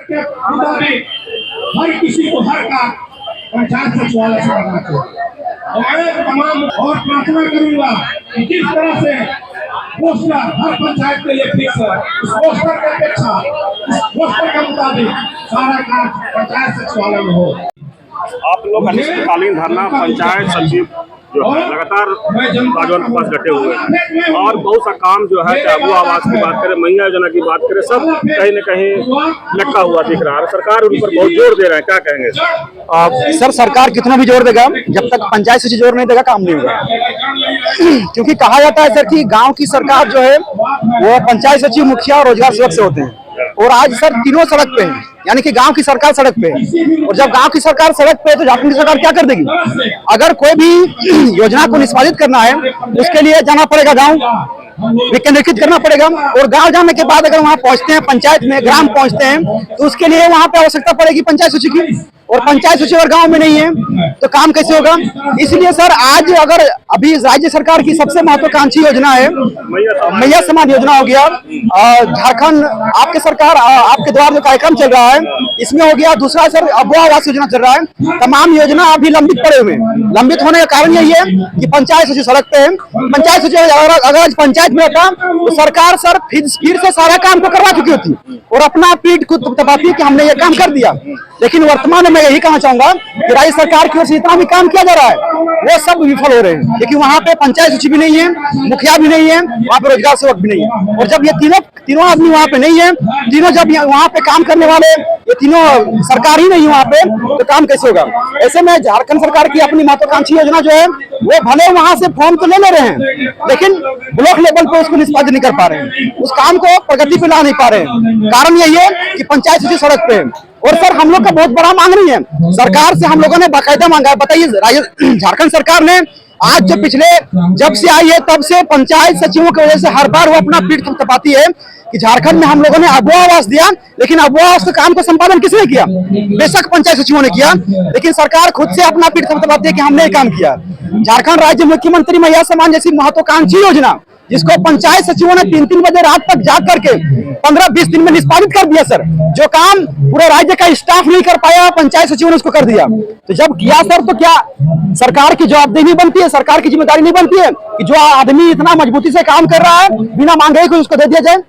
के मुताबिक हर किसी को हर का पंचायत सचिवालय से करना चाहिए। और मैं तमाम और प्रार्थना करूंगा कि जिस तरह से पोस्टर हर पंचायत के लिए फिक्स है, उस पोस्टर की अपेक्षा इस पोस्टर के मुताबिक सारा काम पंचायत सचिवालय में हो। आप लोग अनिश्चितकालीन धरना पंचायत सचिव जो है लगातार बागवान के पास डटे हुए हैं और बहुत सा काम जो है चाहे वो आवास की बात करें, महिला योजना की बात करें, सब कहीं न कहीं लटका हुआ दिख रहा है। सरकार उन पर बहुत जोर दे रहा है, क्या कहेंगे? सर सरकार कितना भी जोर देगा, जब तक पंचायत सचिव जोर नहीं देगा काम नहीं होगा। क्योंकि कहा जाता है सर कि गांव की सरकार जो है वो पंचायत सचिव, मुखिया और रोजगार सेवक से होते हैं। और आज सर तीनों सड़क पे हैं, यानी कि गांव की सरकार सड़क पे है। और जब गांव की सरकार सड़क पे है तो झारखंड की सरकार क्या कर देगी? अगर कोई भी योजना को निष्पादित करना है उसके लिए जाना पड़ेगा, गांव विकेंद्रीकृत करना पड़ेगा। और गांव जाने के बाद अगर वहां पहुंचते हैं, पंचायत में ग्राम पहुंचते हैं, तो उसके लिए वहां पे आवश्यकता पड़ेगी पंचायत सचिव की। और पंचायत सचिव अगर गांव में नहीं है तो काम कैसे होगा? इसलिए सर आज अगर अभी राज्य सरकार की सबसे महत्वाकांक्षी योजना है मैया समान योजना हो गया, झारखंड आपके सरकार आपके द्वारा जो कार्यक्रम चल रहा है इसमें हो गया। दूसरा सर अबुआ आवास योजना चल रहा है। तमाम योजना अभी लंबित पड़े हुए हैं। लंबित होने का कारण यही है कि पंचायत सचिव सड़क पे है। पंचायत सचिव अगर पंचायत में होता तो सरकार सर फिर से सारा काम को करवा चुकी होती और अपना पीठ को दबाती कि हमने ये काम कर दिया। लेकिन वर्तमान में मैं यही कहना चाहूंगा कि राज्य सरकार की ओर से जितना भी काम किया जा रहा है वो सब विफल हो रहे हैं, क्योंकि वहां पे पंचायत सचिव भी नहीं है, मुखिया भी नहीं है, वहां पे रोजगार सेवक भी नहीं है। और जब ये तीनों आदमी वहां पे नहीं है, तीनों जब वहां पे काम करने वाले ये तीनों सरकार ही नहीं है वहां पे, तो काम कैसे होगा? ऐसे में झारखंड सरकार की अपनी महत्वाकांक्षी योजना जो है वो भले वहां से फॉर्म तो ले रहे हैं, लेकिन ब्लॉक लेवल पे उसको निष्पादित नहीं कर पा रहे हैं, उस काम को प्रगति पे ला नहीं पा रहे हैं। कारण यही है कि पंचायत सचिव सड़क पे है। और सर हम लोग का बहुत बड़ा मांग नहीं है, सरकार से हम लोगों ने बाकायदा मांगा है। बताइए झारखंड सरकार ने आज जब से आई है तब से पंचायत सचिवों की वजह से हर बार वो अपना पीठ थपथपाती है कि झारखंड में हम लोगों ने अबुआ आवास दिया, लेकिन अबुआ आवास के काम को संपादन किसने किया? बेशक पंचायत सचिवों ने किया, लेकिन सरकार खुद से अपना पीठ थपथपाती है कि हमने काम किया। झारखंड राज्य मुख्यमंत्री महिला सम्मान जैसी महत्वाकांक्षी योजना जिसको पंचायत सचिवों ने 3-3 बजे रात तक जाग करके 15-20 दिन में निष्पादित कर दिया सर। जो काम पूरे राज्य का स्टाफ नहीं कर पाया, पंचायत सचिवों ने उसको कर दिया। तो जब किया सर तो क्या सरकार की जवाबदेही नहीं बनती है, सरकार की जिम्मेदारी नहीं बनती है कि जो आदमी इतना मजबूती से काम कर रहा है बिना मांगे कोई उसको दे दिया जाए?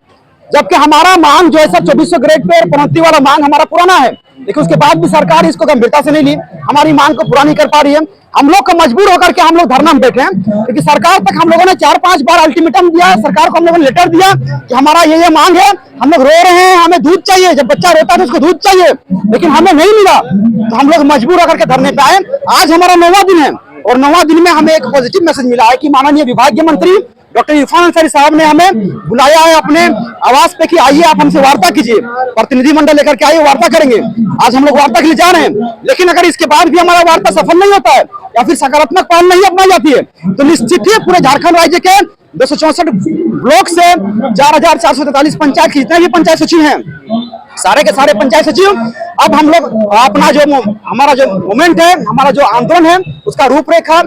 जबकि हमारा मांग जो है सर 2400 ग्रेड पे पनौती वाला मांग हमारा पुराना है, लेकिन उसके बाद भी सरकार इसको गंभीरता से नहीं ली, हमारी मांग को पूरा नहीं कर पा रही है। हम लोग को मजबूर होकर के हम लोग धरना में बैठे हैं, क्योंकि सरकार तक हम लोगों ने 4-5 बार अल्टीमेटम दिया, सरकार को हम लोगों ने लेटर दिया कि हमारा ये मांग है, हम लोग रो रहे हैं, हमें दूध चाहिए। जब बच्चा रोता है तो उसको दूध चाहिए, लेकिन हमें नहीं मिला तो हम लोग मजबूर होकर के धरने पे आए। आज हमारा 9वां दिन है और 9वां दिन में हमें एक पॉजिटिव मैसेज मिला है कि माननीय विभागीय मंत्री डॉक्टर इरफान अंसारी साहब ने हमें बुलाया है अपने आवास पे कि आइए आप हमसे वार्ता कीजिए, प्रतिनिधि मंडल लेकर के आइए, वार्ता करेंगे। आज हम लोग वार्ता के लिए जा रहे हैं, लेकिन अगर इसके बाद भी हमारा वार्ता सफल नहीं होता है या फिर सकारात्मक पहल नहीं अपनाई जाती है तो निश्चित ही पूरे झारखंड राज्य के 264 ब्लॉक से 4443 पंचायत के जितने भी पंचायत सचिव हैं, सारे के सारे पंचायत सचिव अब हम लोग अपना हमारा जो मूवमेंट है, हमारा जो आंदोलन है उसका रूपरेखा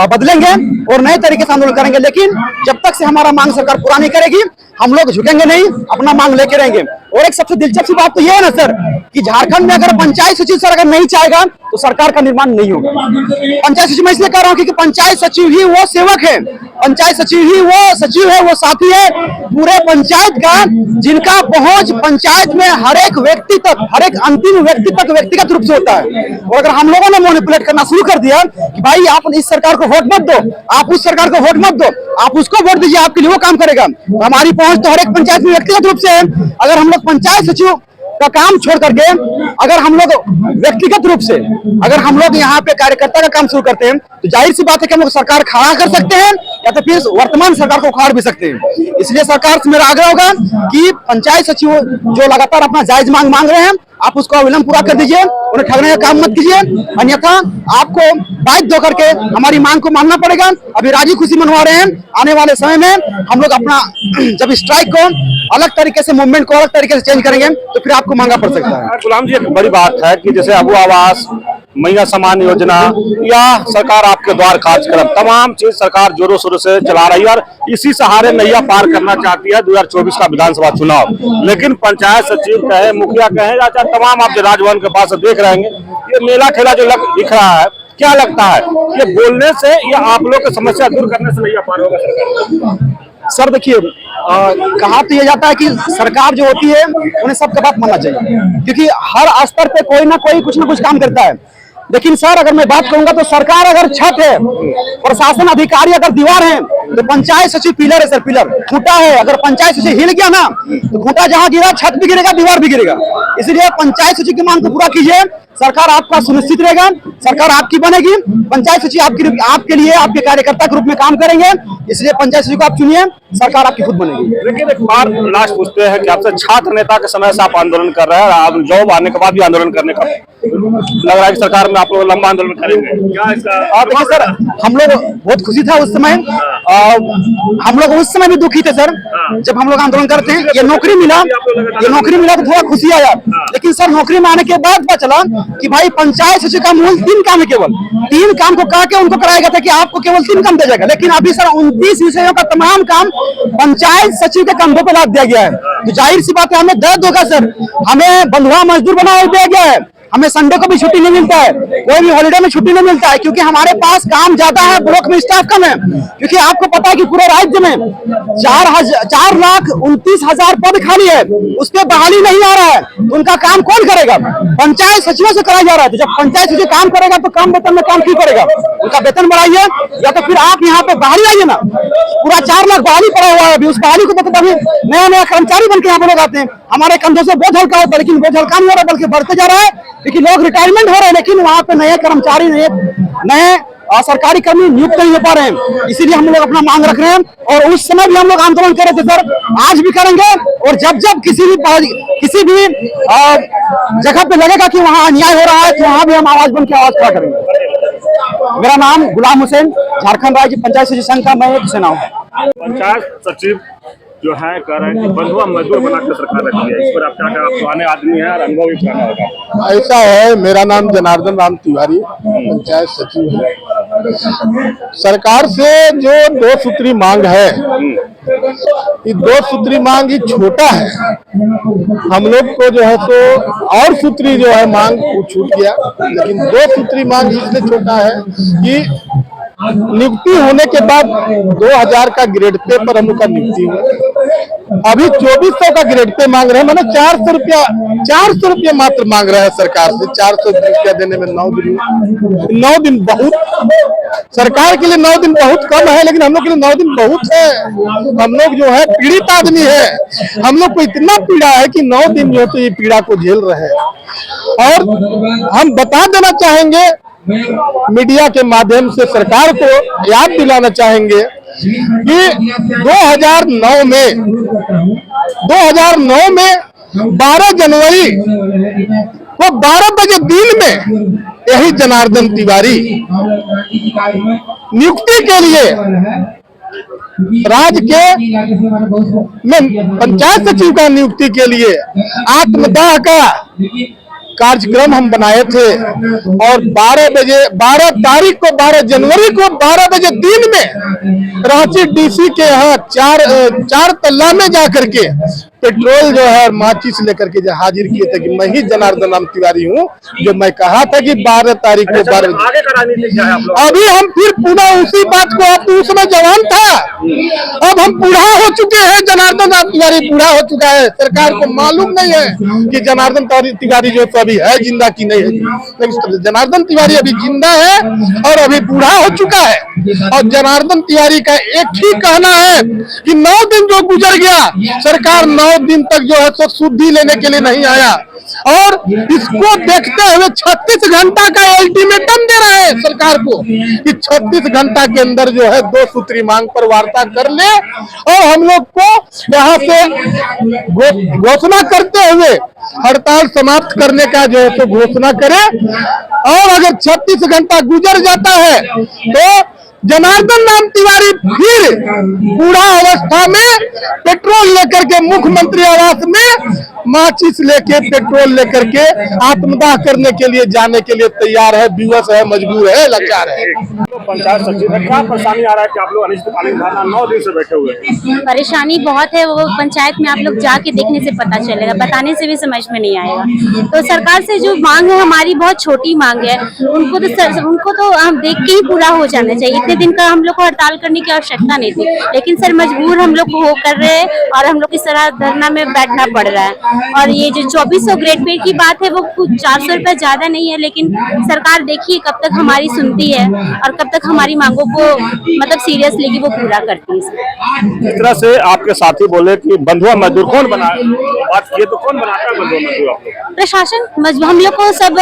बदलेंगे और नए तरीके से आंदोलन करेंगे। लेकिन जब तक से हमारा मांग सरकार पूरा नहीं करेगी हम लोग झुकेंगे नहीं, अपना मांग लेके रहेंगे। और एक सबसे दिलचस्प बात तो ये है ना सर कि झारखंड में अगर पंचायत सचिव सर अगर नहीं चाहेगा तो सरकार का निर्माण नहीं होगा। पंचायत सचिव मैं इसलिए कह रहा हूँ क्योंकि पंचायत सचिव ही वो सेवक है, पंचायत सचिव ही वो सचिव है, वो साथी है पूरे पंचायत का, जिनका पहुंच पंचायत में हर एक व्यक्ति तक, हर एक अंतिम व्यक्ति तक व्यक्तिगत रूप से होता है। और अगर हम लोगों ने मैनिपुलेट करना शुरू कर दिया कि भाई आप इस सरकार को वोट मत दो, आप उस सरकार को वोट मत दो, आप उसको वोट दीजिए, आपके लिए वो काम करेगा, तो हमारी पहुंच तो हर एक पंचायत में व्यक्तिगत रूप से है। अगर हम लोग पंचायत सचिव का काम छोड़ करके अगर हम लोग व्यक्तिगत रूप से अगर हम लोग यहाँ पे कार्यकर्ता का काम शुरू करते हैं तो जाहिर सी बात है कि हम लोग सरकार खड़ा कर सकते हैं या तो फिर वर्तमान सरकार को उखाड़ भी सकते हैं। इसलिए सरकार से मेरा आग्रह होगा कि पंचायत सचिव जो लगातार अपना जायज मांग रहे हैं आप उसको अविलंब पूरा कर दीजिए, उन्हें ठगने का काम मत कीजिए, अन्यथा आपको बाध्य होकर के हमारी मांग को मानना पड़ेगा। अभी राजी खुशी मनवा रहे हैं, आने वाले समय में हम लोग अपना जब स्ट्राइक को अलग तरीके से, मूवमेंट को अलग तरीके से चेंज करेंगे तो फिर आपको मांगा पड़ सकता है। गुलाम जी, एक बड़ी बात है कि जैसे अबुआ आवास मैया सम्मान योजना या सरकार आपके द्वार कार्यक्रम, तमाम चीज सरकार जोरों शोरों से चला रही है और इसी सहारे नैया पार करना चाहती है 2024 का विधानसभा चुनाव। लेकिन पंचायत सचिव कहे, मुखिया कहे या चाहे तमाम आप जो राजभवन के पास देख रहे हैं, ये मेला ठेला जो दिख रहा है, क्या लगता है ये बोलने से या आप लोग की समस्या दूर करने से नैया पार होगा सरकार? सर देखिए, कहा तो यह जाता है कि सरकार जो होती है उन्हें सबका बात मानना चाहिए, क्योंकि हर स्तर पे कोई ना कुछ काम करता है। लेकिन सर अगर मैं बात करूंगा तो सरकार अगर छत है, प्रशासन अधिकारी अगर दीवार है, तो पंचायत सचिव पिलर है सर, पिलर खूंटा है। अगर पंचायत सचिव हिल गया ना तो खूंटा जहां गिरा छत भी गिरेगा, दीवार भी गिरेगा। इसलिए पंचायत सचिव की मांग को पूरा कीजिए, सरकार आपका सुनिश्चित रहेगा, सरकार आपकी बनेगी, पंचायत सचिव आपके लिए आपके कार्यकर्ता के रूप में काम करेंगे। इसलिए पंचायत सचिव को आप चुनिए, सरकार आपकी खुद बनेगी। लेकिन एक बार लास्ट पूछते हैं कि आपसे छात्र नेता के समय से आप आंदोलन कर रहे हैं, आप जॉब आने के बाद भी आंदोलन करने का लग रहा है कि सरकार में आप लोग लंबा आंदोलन करेंगे, क्या इसका? देखिए सर, हम लोग बहुत खुशी था उस समय, हम लोग उस समय भी दुखी थे सर जब हम लोग आंदोलन करते हैं। ये नौकरी मिला तो थोड़ा खुशी आया, लेकिन सर नौकरी में आने के बाद पता चला कि भाई पंचायत सचिव का मूल 3 काम है, केवल 3 काम को कहा के उनको कराया गया था कि आपको केवल 3 काम दिया जाएगा। लेकिन अभी सर 29 विषयों का तमाम काम पंचायत सचिव के कंधों पर लाद दिया गया है। तो जाहिर सी बात है हमें दर्द होगा सर, हमें बंधुआ मजदूर बना दिया गया है, हमें संडे को भी छुट्टी नहीं मिलता है, कोई भी हॉलिडे में छुट्टी नहीं मिलता है, क्योंकि हमारे पास काम ज्यादा है, ब्लॉक में स्टाफ कम है। क्योंकि आपको पता है कि पूरे राज्य में 4,29,000 पद खाली है, उस पर बहाली नहीं आ रहा है, तो उनका काम कौन करेगा? पंचायत सचिवों से कराया जा रहा है। तो जब पंचायत सचिव काम करेगा तो कम वेतन में काम क्यों करेगा? उनका वेतन बढ़ाइए, या तो फिर आप यहाँ पे बहाली आइए ना। पूरा 4 लाख बहाली पड़ा हुआ है, अभी उस बहाली को मतलब अभी नया कर्मचारी बन के यहाँ पे लोग आते हैं। हमारे कंधों से बोझ हल्का होता है, लेकिन बोझ हल्का नहीं हो रहा बल्कि बढ़ते जा रहा है, क्योंकि लोग रिटायरमेंट हो रहे हैं, लेकिन वहाँ पे नए कर्मचारी नए सरकारी कर्मी नियुक्त नहीं हो पा रहे हैं। इसीलिए हम लोग अपना मांग रख रहे हैं, और उस समय भी हम लोग आंदोलन कर रहे थे सर, आज भी करेंगे। और जब किसी भी जगह पे लगेगा कि वहाँ अन्याय हो रहा है, तो वहाँ भी हम आवाज बन के आवाज खड़ा करेंगे। मेरा नाम गुलाम हुसैन, झारखंड राज्य पंचायत सचिव संघ का मैं एक सेना हूँ। पंचायत सचिव जो है कह रहे हैं कि बंधुआ मजदूर बनाकर सरकार रखी है, इस पर आप क्या कहें? आप पुराने आदमी हैं और अनुभव भी पुराना होगा। ऐसा है, मेरा नाम जनार्दन राम तिवारी, पंचायत सचिव है। सरकार से जो 2 सूत्री मांग है, ये 2 सूत्री मांग ही छोटा है। हम लोग को जो है तो और सूत्री जो है मांग वो छूट गया, लेकिन 2 सूत्री मांग इसलिए छोटा है कि नियुक्ति होने के बाद 2000 का ग्रेड पे पर हम लोग का नियुक्ति हुआ। अभी 2400 का ग्रेड पे मांग रहे हैं, मतलब 400 रुपया मात्र मांग रहे हैं सरकार से। 400 रुपया देने में 9 दिन बहुत, सरकार के लिए 9 दिन बहुत कम है, लेकिन हम लोग के लिए 9 दिन बहुत है। हम लोग जो है पीड़ित आदमी है, हम लोग को इतना पीड़ा है कि 9 दिन जो तो ये पीड़ा को झेल रहे हैं। और हम बता देना चाहेंगे मीडिया के माध्यम से, सरकार को याद दिलाना चाहेंगे कि 2009 में 12 जनवरी को 12 बजे दिन में यही जनार्दन तिवारी नियुक्ति के लिए राज्य के में पंचायत सचिव का नियुक्ति के लिए आत्मदाह का कार्यक्रम हम बनाए थे। और 12 तारीख को 12 जनवरी को 12 बजे दिन में रांची डीसी के यहाँ 4 तल्ला में जाकर के पेट्रोल जो है और माचिस लेकर के जो हाजिर किए थे कि मैं ही जनार्दन राम तिवारी हूँ, जो मैं कहा था कि 12 तारीख को 12 आगे का राजनीति क्या है आप लोग? अभी हम फिर पुनः उसी बात को, आप उस समय जवान था, अब हम बूढ़ा हो चुके हैं। जनार्दन राम तिवारी बूढ़ा हो चुका है, सरकार को मालूम नहीं है कि जनार्दन तिवारी जो तो अभी है जिंदा की नहीं है, लेकिन जनार्दन तिवारी अभी जिंदा है और अभी बूढ़ा हो चुका है। और जनार्दन तिवारी का एक ही कहना है कि 9 दिन जो गुजर गया, सरकार 9 दिन तक जो है तो शुद्धि लेने के लिए नहीं आया, और इसको देखते हुए 36 घंटा का अल्टीमेटम दे रहा है सरकार को कि 36 घंटा के अंदर जो है 2 सूत्री मांग पर वार्ता कर ले और हम लोग को यहाँ से घोषणा करते हुए हड़ताल समाप्त करने का जो है तो घोषणा करे। और अगर 36 घंटा गुजर जाता है तो जनार्दन राम तिवारी फिर बूढ़ा अवस्था में पेट्रोल लेकर के मुख्यमंत्री आवास में माचिस लेके पेट्रोल लेकर के आत्मदाह करने के लिए जाने के लिए तैयार है, विवश है, मजबूर है, लाचार है। पंचायत सचिव है, क्या परेशानी आ रहा है कि आप लोग अनिश्चितकालीन धरना 9 दिन से बैठे हुए हैं? परेशानी बहुत है, वो पंचायत में आप लोग जाके देखने से पता चलेगा, बताने से भी समझ में नहीं आएगा। तो सरकार से जो मांग है हमारी बहुत छोटी मांग है, उनको तो हम देख के ही पूरा हो जाना चाहिए। इतने दिन का हम लोग को हड़ताल करने की आवश्यकता नहीं थी, लेकिन सर मजबूर हम लोग वो कर रहे हैं और हम लोग इस तरह धरना में बैठना पड़ रहा है। और ये जो 2400 ग्रेड पे की बात है वो कुछ 400 रुपए ज्यादा नहीं है, लेकिन सरकार देखिए कब तक हमारी सुनती है और कब तक हमारी मांगों को मतलब सीरियस लेके वो पूरा करती है। इस तरह से आपके साथी बोले कि बंधुआ मजदूर कौन बनाए, बात किए तो कौन बनाता है बंधुआ मजदूर? आप लोग प्रशासन हम लोग को सब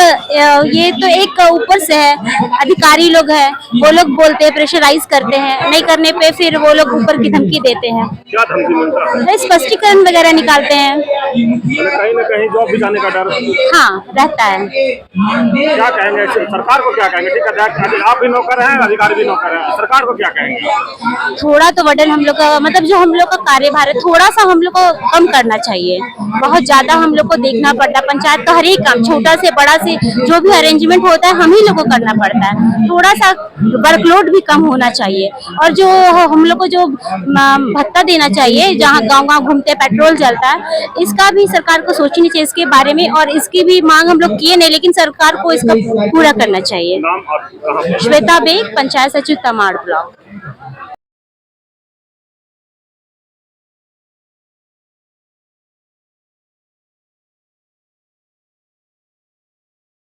ये तो एक ऊपर से है, अधिकारी लोग हैं, वो लोग बोलते हैं, प्रेशराइज करते हैं, नहीं करने पे फिर वो लोग ऊपर की धमकी देते हैं। क्या धमकी मिलता है? स्पष्टीकरण वगैरह निकालते हैं। कहीं न कहीं जॉब भी जाने का डर हाँ रहता है। क्या कहेंगे सरकार को, क्या कहेंगे? ठीक है, आप भी नौकर हैं, अधिकारी भी नौकर हैं, सरकार को क्या कहेंगे? थोड़ा तो वर्डन हम लोग का मतलब जो हम लोग का कार्यभार है थोड़ा सा हम लोग को कम करना चाहिए। बहुत ज्यादा हम लोग को देखना पड़ता है, पंचायत का हर एक काम छोटा से बड़ा से जो भी अरेंजमेंट होता है हम ही लोग को करना पड़ता है। थोड़ा सा वर्कलोड भी कम होना चाहिए और जो हम लोग को जो भत्ता देना चाहिए, जहाँ गाँव-गाँव घूमते पेट्रोल जलता है, इसका भी सरकार को सोचनी चाहिए इसके बारे में। और इसकी भी मांग हम लोग किए नहीं, लेकिन सरकार को इसका पूरा करना चाहिए। नाम और कहाँ? श्वेता बेग, पंचायत सचिव तमाड़ ब्लॉक।